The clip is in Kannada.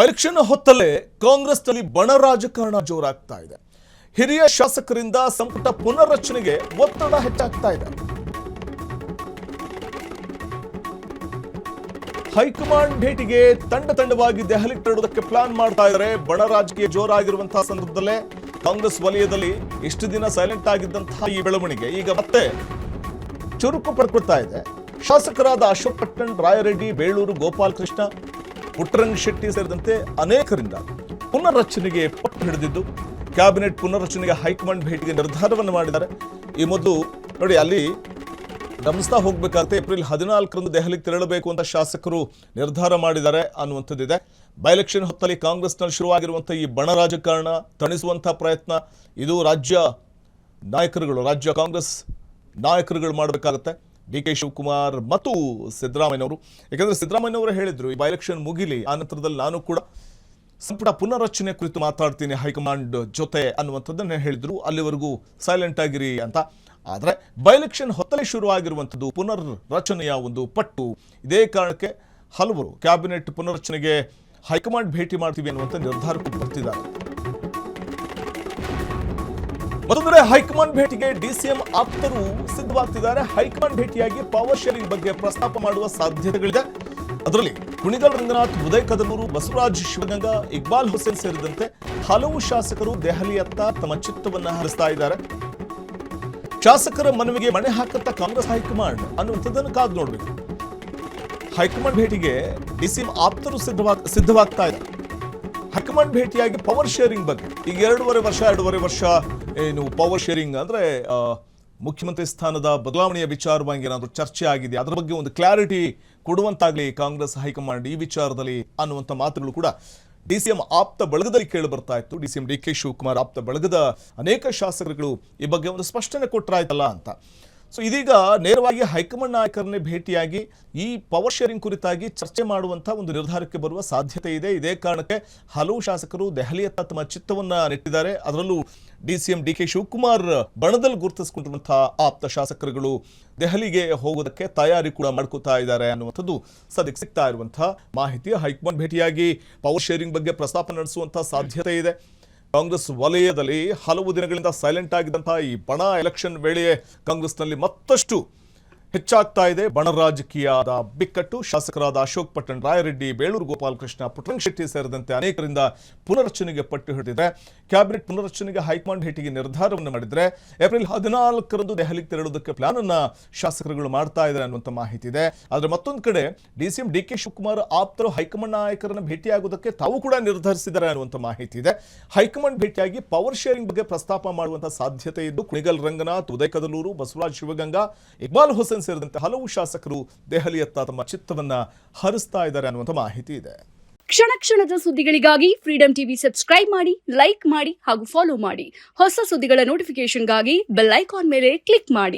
ಎಲೆಕ್ಷನ್ ಹೊತ್ತಲೇ ಕಾಂಗ್ರೆಸ್ನಲ್ಲಿ ಬಣ ರಾಜಕಾರಣ ಜೋರಾಗ್ತಾ ಇದೆ. ಹಿರಿಯ ಶಾಸಕರಿಂದ ಸಂಪುಟ ಪುನರ್ರಚನೆಗೆ ಒತ್ತಡ ಹೆಚ್ಚಾಗ್ತಾ ಇದೆ. ಹೈಕಮಾಂಡ್ ಭೇಟಿಗೆ ತಂಡವಾಗಿ ದೆಹಲಿ ತೆರಳುವುದಕ್ಕೆ ಪ್ಲಾನ್ ಮಾಡ್ತಾ ಇದ್ದಾರೆ. ಬಣ ರಾಜಕೀಯ ಜೋರಾಗಿರುವಂತಹ ಸಂದರ್ಭದಲ್ಲೇ ಕಾಂಗ್ರೆಸ್ ವಲಯದಲ್ಲಿ ಇಷ್ಟು ದಿನ ಸೈಲೆಂಟ್ ಆಗಿದ್ದಂತಹ ಈ ಬೆಳವಣಿಗೆ ಈಗ ಮತ್ತೆ ಚುರುಕು ಪಡ್ಕೊಳ್ತಾ ಇದೆ. ಶಾಸಕರಾದ ಅಶೋಕ್ ಪಟ್ಟಣ್, ರಾಯರೆಡ್ಡಿ, ಬೇಳೂರು, ಗೋಪಾಲಕೃಷ್ಣ, ಪುಟ್ಟರಂಗ ಶೆಟ್ಟಿ ಸೇರಿದಂತೆ ಅನೇಕರಿಂದ ಪುನರ್ರಚನೆಗೆ ಪಟ್ಟು ಹಿಡಿದಿದ್ದು ಕ್ಯಾಬಿನೆಟ್ ಪುನರ್ರಚನೆಗೆ ಹೈಕಮಾಂಡ್ ಭೇಟಿಗೆ ನಿರ್ಧಾರವನ್ನು ಮಾಡಿದ್ದಾರೆ. ಈ ಮೊದಲು ನೋಡಿ, ಅಲ್ಲಿ ಗಮನಿಸ್ತಾ ಹೋಗ್ಬೇಕಾಗುತ್ತೆ. ಏಪ್ರಿಲ್ 14ರಂದು ದೆಹಲಿಗೆ ತೆರಳಬೇಕು ಅಂತ ಶಾಸಕರು ನಿರ್ಧಾರ ಮಾಡಿದ್ದಾರೆ ಅನ್ನುವಂಥದ್ದಿದೆ. ಬೈ ಎಲೆಕ್ಷನ್ ಹೊತ್ತಲ್ಲಿ ಕಾಂಗ್ರೆಸ್ನಲ್ಲಿ ಶುರುವಾಗಿರುವಂಥ ಈ ಬಣ ರಾಜಕಾರಣ ತಣಿಸುವಂಥ ಪ್ರಯತ್ನ ಇದು ರಾಜ್ಯ ಕಾಂಗ್ರೆಸ್ ನಾಯಕರುಗಳು ಮಾಡಬೇಕಾಗುತ್ತೆ. ಡಿ ಕೆ ಶಿವಕುಮಾರ್ ಮತ್ತು ಸಿದ್ದರಾಮಯ್ಯನವರು, ಯಾಕಂದರೆ ಸಿದ್ದರಾಮಯ್ಯನವರು ಹೇಳಿದ್ರು, ಈ ಬೈ ಎಲೆಕ್ಷನ್ ಮುಗಿಲಿ, ಆ ನಂತರದಲ್ಲಿ ನಾನು ಕೂಡ ಸಂಪುಟ ಪುನರ್ರಚನೆ ಕುರಿತು ಮಾತಾಡ್ತೀನಿ ಹೈಕಮಾಂಡ್ ಜೊತೆ ಅನ್ನುವಂಥದ್ದನ್ನು ಹೇಳಿದ್ರು. ಅಲ್ಲಿವರೆಗೂ ಸೈಲೆಂಟ್ ಆಗಿರಿ ಅಂತ. ಆದರೆ ಬೈ ಎಲೆಕ್ಷನ್ ಹೊತ್ತಲೇ ಶುರುವಾಗಿರುವಂಥದ್ದು ಪುನರ್ರಚನೆಯ ಒಂದು ಪಟ್ಟು. ಇದೇ ಕಾರಣಕ್ಕೆ ಹಲವರು ಕ್ಯಾಬಿನೆಟ್ ಪುನರ್ರಚನೆಗೆ ಹೈಕಮಾಂಡ್ ಭೇಟಿ ಮಾಡ್ತೀವಿ ಅನ್ನುವಂಥ ನಿರ್ಧಾರಕ್ಕೂ ಬರ್ತಿದ್ದಾರೆ. ಮತ್ತೊಂದೆಡೆ ಹೈಕಮಾಂಡ್ ಭೇಟಿಗೆ ಡಿಸಿಎಂ ಆಪ್ತರು ಸಿದ್ಧವಾಗ್ತಿದ್ದಾರೆ. ಹೈಕಮಾಂಡ್ ಭೇಟಿಯಾಗಿ ಪವರ್ ಶೇರಿಂಗ್ ಬಗ್ಗೆ ಪ್ರಸ್ತಾಪ ಮಾಡುವ ಸಾಧ್ಯತೆಗಳಿದೆ. ಅದರಲ್ಲಿ ಕುಣಿಗಲ್ ರಂಗನಾಥ್, ಉದಯ್ ಕದನೂರು, ಬಸವರಾಜ್ ಶಿವಗಂಗಾ, ಇಕ್ಬಾಲ್ ಹುಸೇನ್ ಸೇರಿದಂತೆ ಹಲವು ಶಾಸಕರು ದೆಹಲಿಯತ್ತ ತಮ್ಮ ಚಿತ್ತವನ್ನು ಹರಿಸ್ತಾ ಇದ್ದಾರೆ. ಶಾಸಕರ ಮನವಿಗೆ ಮಣೆ ಹಾಕತ್ತ ಕಾಂಗ್ರೆಸ್ ಹೈಕಮಾಂಡ್ ಅನ್ನುವಂಥದ್ದನ್ನು ಕಾದು ನೋಡಬೇಕು. ಹೈಕಮಾಂಡ್ ಭೇಟಿಗೆ ಡಿಸಿಎಂ ಆಪ್ತರು ಸಿದ್ಧವಾಗ್ತಾ ಇದ್ದಾರೆ. ಹೈಕಮಾಂಡ್ ಭೇಟಿಯಾಗಿ ಪವರ್ ಶೇರಿಂಗ್ ಬಗ್ಗೆ ಈಗ ಎರಡೂವರೆ ವರ್ಷ ಏನು ಪವರ್ ಶೇರಿಂಗ್ ಅಂದ್ರೆ ಮುಖ್ಯಮಂತ್ರಿ ಸ್ಥಾನದ ಬದಲಾವಣೆಯ ವಿಚಾರವಾಗಿ ಏನಾದರೂ ಚರ್ಚೆ ಆಗಿದೆ, ಅದರ ಬಗ್ಗೆ ಒಂದು ಕ್ಲಾರಿಟಿ ಕೊಡುವಂತಾಗಲಿ ಕಾಂಗ್ರೆಸ್ ಹೈಕಮಾಂಡ್ ಈ ವಿಚಾರದಲ್ಲಿ ಅನ್ನುವಂಥ ಮಾತುಗಳು ಕೂಡ ಡಿಸಿಎಂ ಆಪ್ತ ಬಳಗದಲ್ಲಿ ಕೇಳಿ ಬರ್ತಾ ಇತ್ತು. ಡಿಸಿಎಂ ಡಿ ಕೆ ಶಿವಕುಮಾರ್ ಆಪ್ತ ಬಳಗದ ಅನೇಕ ಶಾಸಕರುಗಳು ಈ ಬಗ್ಗೆ ಒಂದು ಸ್ಪಷ್ಟನೆ ಕೊಟ್ಟರಾಯ್ತಲ್ಲ ಅಂತ. ಸೊ ಇದೀಗ ನೇರವಾಗಿ ಹೈಕಮಾಂಡ್ ನಾಯಕರನ್ನೇ ಭೇಟಿಯಾಗಿ ಈ ಪವರ್ ಶೇರಿಂಗ್ ಕುರಿತಾಗಿ ಚರ್ಚೆ ಮಾಡುವಂಥ ಒಂದು ನಿರ್ಧಾರಕ್ಕೆ ಬರುವ ಸಾಧ್ಯತೆ ಇದೆ. ಇದೇ ಕಾರಣಕ್ಕೆ ಹಲವು ಶಾಸಕರು ದೆಹಲಿಯತ್ತ ತಮ್ಮ ಚಿತ್ತವನ್ನ ನೆಟ್ಟಿದ್ದಾರೆ. ಅದರಲ್ಲೂ ಡಿಸಿಎಂ ಡಿ ಕೆ ಶಿವಕುಮಾರ್ ಬಣದಲ್ಲಿ ಗುರುತಿಸಿಕೊಂಡಿರುವಂತಹ ಆಪ್ತ ಶಾಸಕರುಗಳು ದೆಹಲಿಗೆ ಹೋಗೋದಕ್ಕೆ ತಯಾರಿ ಕೂಡ ಮಾಡ್ಕೋತಾ ಇದ್ದಾರೆ ಅನ್ನುವಂಥದ್ದು ಸದ್ಯಕ್ಕೆ ಸಿಗ್ತಾ ಇರುವಂತಹ ಮಾಹಿತಿ. ಹೈಕಮಾಂಡ್ ಭೇಟಿಯಾಗಿ ಪವರ್ ಶೇರಿಂಗ್ ಬಗ್ಗೆ ಪ್ರಸ್ತಾಪ ನಡೆಸುವಂತಹ ಸಾಧ್ಯತೆ ಇದೆ. ಕಾಂಗ್ರೆಸ್ ವಲಯದಲ್ಲಿ ಹಲವು ದಿನಗಳಿಂದ ಸೈಲೆಂಟ್ ಆಗಿದ್ದಂತಹ ಈ ಬಣ ಎಲೆಕ್ಷನ್ ವೇಳೆ ಕಾಂಗ್ರೆಸ್ನಲ್ಲಿ ಮತ್ತಷ್ಟು ಹೆಚ್ಚಾಗ್ತಾ ಇದೆ. ಬಣ ರಾಜಕೀಯದ ಬಿಕ್ಕಟ್ಟು. ಶಾಸಕರಾದ ಅಶೋಕ್ ಪಟ್ಟಣ್, ರಾಯರೆಡ್ಡಿ, ಬೇಳೂರು ಗೋಪಾಲಕೃಷ್ಣ, ಪುಟ್ಟರಂಗ ಶೆಟ್ಟಿ ಸೇರಿದಂತೆ ಅನೇಕರಿಂದ ಪುನರ್ರಚನೆಗೆ ಪಟ್ಟು ಹಿಡಿದಿದೆ. ಕ್ಯಾಬಿನೆಟ್ ಪುನರ್ರಚನೆಗೆ ಹೈಕಮಾಂಡ್ ಭೇಟಿಗೆ ನಿರ್ಧಾರವನ್ನು ಮಾಡಿದರೆ ಏಪ್ರಿಲ್ 14ರಂದು ದೆಹಲಿಗೆ ತೆರಳುವುದಕ್ಕೆ ಪ್ಲಾನ್ ಅನ್ನ ಶಾಸಕರುಗಳು ಮಾಡ್ತಾ ಇದ್ದಾರೆ ಅನ್ನುವಂಥ ಮಾಹಿತಿ ಇದೆ. ಆದರೆ ಮತ್ತೊಂದು ಕಡೆ ಡಿಸಿಎಂ ಡಿ ಕೆ ಶಿವಕುಮಾರ್ ಆಪ್ತರು ಹೈಕಮಾಂಡ್ ನಾಯಕರನ್ನು ಭೇಟಿಯಾಗುವುದಕ್ಕೆ ತಾವು ಕೂಡ ನಿರ್ಧರಿಸಿದ್ದಾರೆ ಅನ್ನುವಂಥ ಮಾಹಿತಿ ಇದೆ. ಹೈಕಮಾಂಡ್ ಭೇಟಿಯಾಗಿ ಪವರ್ ಶೇರಿಂಗ್ ಬಗ್ಗೆ ಪ್ರಸ್ತಾಪ ಮಾಡುವಂತಹ ಸಾಧ್ಯತೆ ಇದ್ದು ಕುಣಿಗಲ್ ರಂಗನಾಥ್, ಉದಯ್ ಕದನೂರು, ಬಸವರಾಜ್ ಶಿವಗಂಗಾ, ಇಕ್ಬಾಲ್ ಹುಸೇನ್ ಸೇರಿದಂತೆ ಹಲವು ಶಾಸಕರು ದೆಹಲಿಯತ್ತ ತಮ್ಮ ಚಿತ್ತವನ್ನ ಹರಿಸ್ತಾ ಇದ್ದಾರೆ ಅನ್ನುವಂಥ ಮಾಹಿತಿ ಇದೆ. ಕ್ಷಣದ ಸುದ್ದಿಗಳಿಗಾಗಿ ಫ್ರೀಡಂ ಟಿವಿ ಸಬ್ಸ್ಕ್ರೈಬ್ ಮಾಡಿ, ಲೈಕ್ ಮಾಡಿ ಹಾಗೂ ಫಾಲೋ ಮಾಡಿ. ಹೊಸ ಸುದ್ದಿಗಳ ನೋಟಿಫಿಕೇಶನ್ಗಾಗಿ ಬೆಲ್ ಐಕಾನ್ ಮೇಲೆ ಕ್ಲಿಕ್ ಮಾಡಿ.